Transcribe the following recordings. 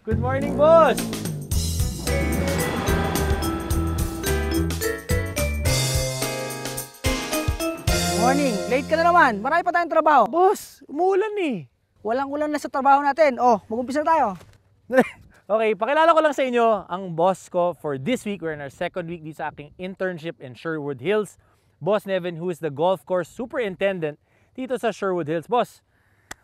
Good morning, boss! Morning, late ka na naman. Marami pa tayong trabaho. Boss, umuulan eh. Walang ulan na sa trabaho natin. Oh, mag-umpisa na tayo. Okay, pakilala ko lang sa inyo ang boss ko for this week. We're in our second week dito sa aking internship in Sherwood Hills. Boss Nevin, who is the golf course superintendent dito sa Sherwood Hills. Boss,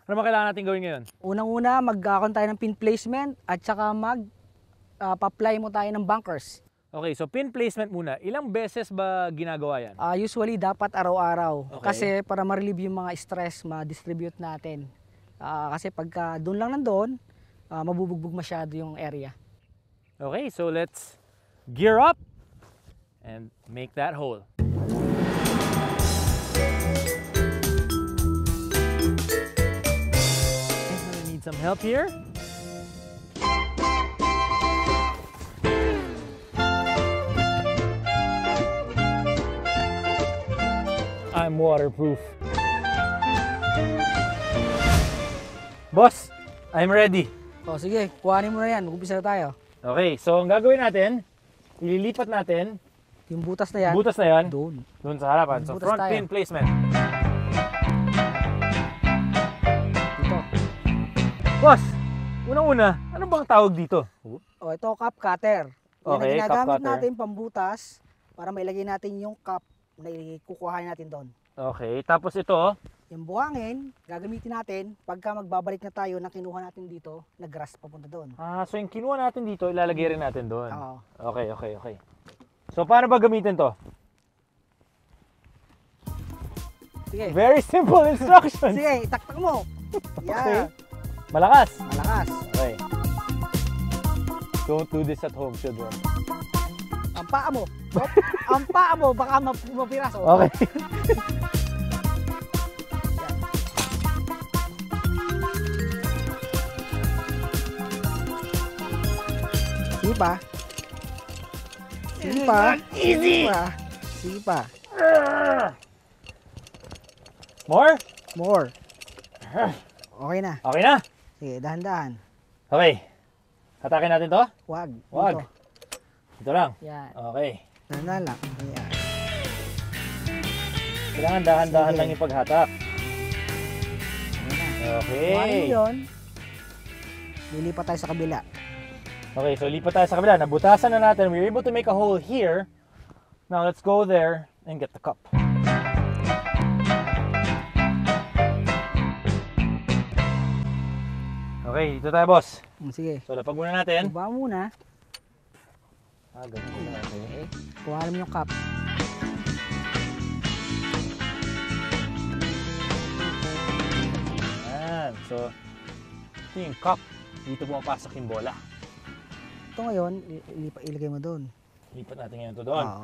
ano ba kailangan natin gawin ngayon? Unang-una, mag-account tayo ng pin placement at saka mag-apply mo tayo ng bunkers. Okay, so pin placement muna. Ilang beses ba ginagawa yan? Usually, dapat araw-araw. Okay. Kasi para ma-relieve yung mga stress, ma-distribute natin. Kasi pagka doon lang nandoon, mabubugbog masyado yung area. Okay, so let's gear up and make that hole. Okay, need some help here. I'm waterproof. Boss, I'm ready. O sige, kuhanin mo na yan. Mag-umpisa na tayo. Okay, so ang gagawin natin, ililipat natin Yung butas na yan. butas na yan Doon. doon sa harapan. So Butas front tayo. pin placement. Dito. Boss, unang-una, ano bang tawag dito? O, ito, cup cutter. Yan Okay, ang cup ginagamit cutter. natin pambutas para mailagay natin yung cup na kukuhanin natin doon. Okay, tapos ito, Yung buhangin, gagamitin natin pagka magbabalik na tayo na kinuha natin dito, nag-grass papunta doon. so yung kinuha natin dito, ilalagay rin natin doon. Oo. Okay. So paano ba gamitin to? Sige. Very simple instructions. Sige, itaktak mo. Okay. Yan. Malakas. Malakas. Okay. Don't do this at home, children. Ang paa mo. Ang paa mo, baka mapiraso. Okay. Sige pa. Sige pa. Easy. Sige pa. More? More. Okay na. Okay na? Sige, dahan-dahan. Okay. Hatakin natin to? Wag. Wag. Dito. Ito lang. Yan. Okay. Dahan-dahan lang. Yan. Kailangan dahan-dahan Sige. lang yung paghatak. Ayan na. Okay. Kuhanin mo yun. Lilipat tayo sa kabila. Okay, so lipat tayo sa kabila. Nabutasan na natin. We were able to make a hole here. Now let's go there and get the cup. Okay, dito tayo, boss. Sige. So lapag muna natin. Kuha muna. Ganun muna natin. Okay. Kuha mo yung cup. Ayan. So, ito yung cup. Dito pumapasok yung bola. Ito ngayon, ilagay mo doon. Lipat natin ngayon ito doon. Oo.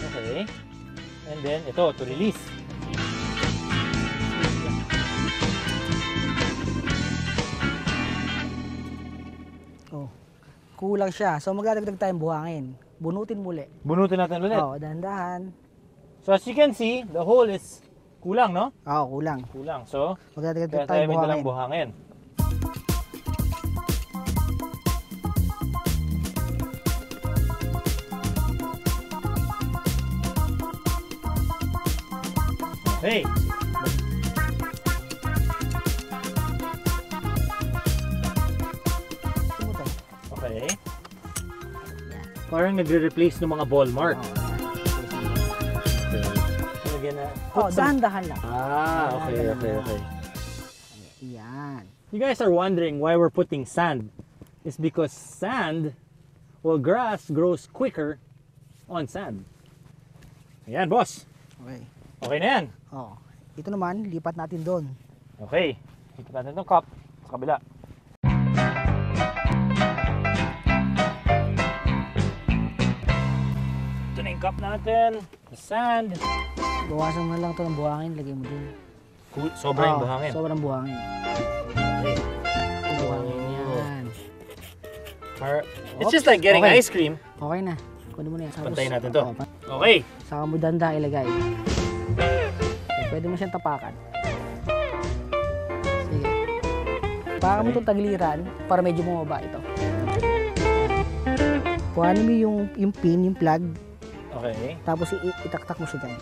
Okay. And then, ito, to release. Oh. Kulang siya. So magdadagdag tayong buhangin. Bunutin muli. Bunutin natin ulit. Oo, dahan-dahan. So, as you can see, the hole is kulang, no? Oo, kulang. Kulang. So, Magdadagdag kaya tayo tayong may dalang buhangin. buhangin. Hey! Ito mo to. Okay. Parang nagre-replace ng mga ball mark. Oo, Okay. So, again, oh, dahan-dahan lang. Okay. Yan. You guys are wondering why we're putting sand. It's because sand, well, grass grows quicker on sand. Ayan, boss. Okay. Okay na yan. Oh. Ito naman, lipat natin doon. Okay. Lipat natin itong cup sa kabila. Ito na yung cup natin. The sand. Bawasan mo na lang ito ng buhangin, lagay mo doon. Sobrang Oo, buhangin. Sobrang buhangin. Okay. Buhangin yan. It's just like getting Okay. ice cream. Okay na. Kunin mo na yan. Tapos, Pantayin natin to. oo, Okay. saka mo danda ilagay. Pwede mo siyang tapakan. Tapakan mo itong tagiliran para medyo bumaba ito. Kuhanin mo yung pin, yung plug, Okay. tapos itaktak mo siya dyan.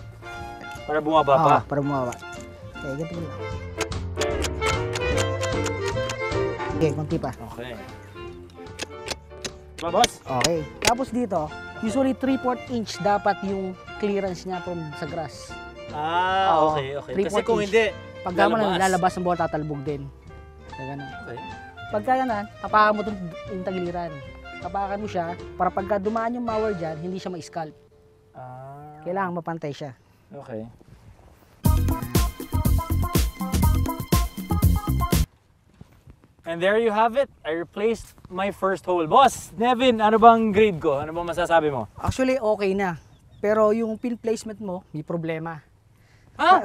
Para bumaba pa. Para bumaba. Okay, ganito mo lang. Okay, konti pa. Okay. Diba, boss? Okay. Tapos dito, usually 3/4 inch dapat yung clearance niya from sa grass. Oo, Okay. 3/4 Kasi kung inch. hindi, Pagka mo na lalabas ang bola, tatalbog din. Kaya ganun. Okay. Pagka ganun, tapakan mo yung tagiliran. Tapakan mo siya para pagka dumaan yung mower dyan, hindi siya ma-scalp. Kailangan mapantay siya. Okay. And there you have it. I replaced my first hole. Boss, Nevin, ano bang grade ko? Ano bang masasabi mo? Actually, okay na. Pero yung pin placement mo, may problema. Ha?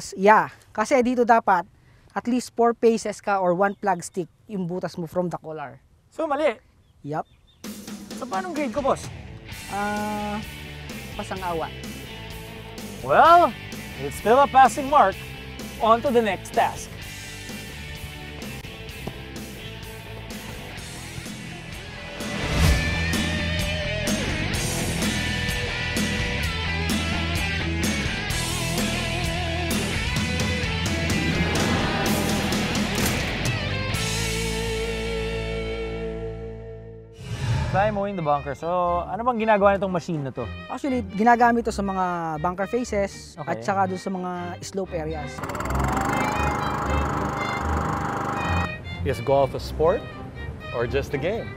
Kasi dito dapat at least 4 paces ka or 1 plug stick yung butas mo from the collar. So, mali. Yup. So, paano grade ko, boss? Pasang-awa. Well, it's still a passing mark. On to the next task. Try mowing the bunker. So, ano bang ginagawa nitong machine na to? Actually, ginagamit to sa mga bunker faces Okay. at saka doon sa mga slope areas. Is golf a sport or just a game?